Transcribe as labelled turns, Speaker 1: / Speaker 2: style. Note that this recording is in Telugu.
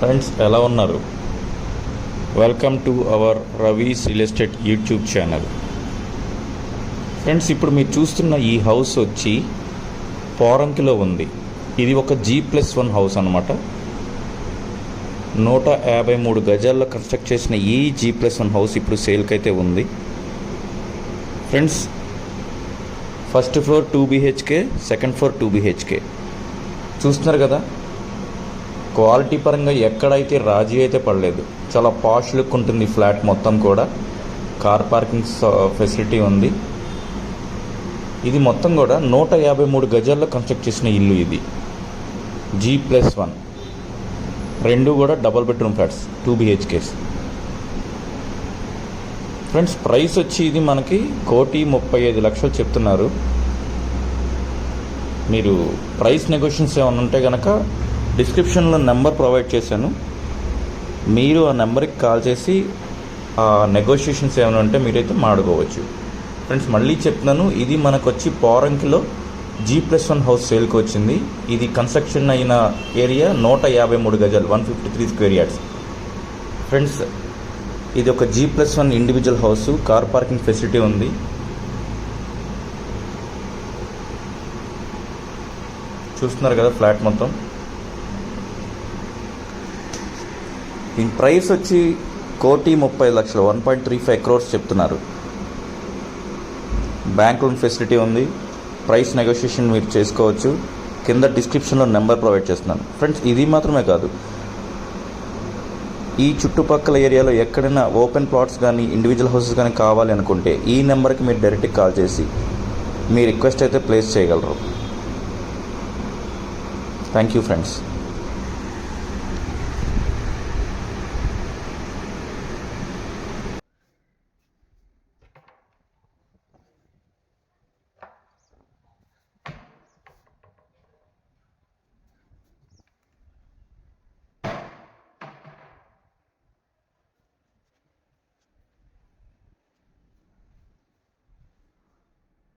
Speaker 1: ఫ్రెండ్స్ ఎలా ఉన్నారు? Welcome to our Ravi's real estate YouTube channel. Friends, ఇప్పుడు మీరు చూస్తున్న ఈ హౌస్ వచ్చి పోరంకిలో ఉంది. ఇది ఒక G+1 హౌస్ అన్నమాట. 153 గజాల్లో కన్స్ట్రక్ట్ చేసిన ఈ G+1 హౌస్ ఇప్పుడు సేల్కి అయితే ఉంది. Friends, first floor 2 BHK, second floor 2 BHK చూస్తున్నారు కదా. క్వాలిటీ పరంగా ఎక్కడైతే రాజీ అయితే పడలేదు. చాలా పాష్ లుక్ ఉంటుంది ఫ్లాట్ మొత్తం కూడా. కార్ పార్కింగ్ ఫెసిలిటీ ఉంది. ఇది మొత్తం కూడా 153 గజాల్లో కన్స్ట్రక్ట్ చేసిన ఇల్లు. ఇది G+1, రెండు కూడా double bedroom flats 2 BHKs. Friends, price వచ్చి ఇది మనకి 1,35,00,000 చెప్తున్నారు. మీరు ప్రైస్ నెగోషియేషన్స్ ఏమైనా ఉంటే కనుక డిస్క్రిప్షన్లో నెంబర్ ప్రొవైడ్ చేశాను. మీరు ఆ నెంబర్కి కాల్ చేసి ఆ నెగోషియేషన్స్ ఏమైనా ఉంటే మీరైతే మాడుకోవచ్చు. ఫ్రెండ్స్, మళ్ళీ చెప్తున్నాను, ఇది మనకు వచ్చి పోరంకిలో G+1 హౌస్ సేల్కి వచ్చింది. ఇది కన్స్ట్రక్షన్ అయిన ఏరియా 153 గజాలు, 153 స్క్వేర్ యార్డ్స్. ఫ్రెండ్స్, ఇది ఒక G+1 individual house. Car parking facility ఉంది. చూస్తున్నారు కదా ఫ్లాట్ మొత్తం. దీని ప్రైస్ వచ్చి 1,30,00,000, 1.35 crores చెప్తున్నారు. బ్యాంక్ లోన్ ఫెసిలిటీ ఉంది. ప్రైస్ నెగోషియేషన్ మీరు చేసుకోవచ్చు. కింద డిస్క్రిప్షన్లో నెంబర్ ప్రొవైడ్ చేస్తున్నాను. ఫ్రెండ్స్, ఇది మాత్రమే కాదు, ఈ చుట్టుపక్కల ఏరియాలో ఎక్కడైనా ఓపెన్ ప్లాట్స్ కానీ ఇండివిజువల్ హౌసెస్ కానీ కావాలి అనుకుంటే ఈ నెంబర్కి మీరు డైరెక్ట్గా కాల్ చేసి మీ రిక్వెస్ట్ అయితే ప్లేస్ చేయగలరు. Thank you friends.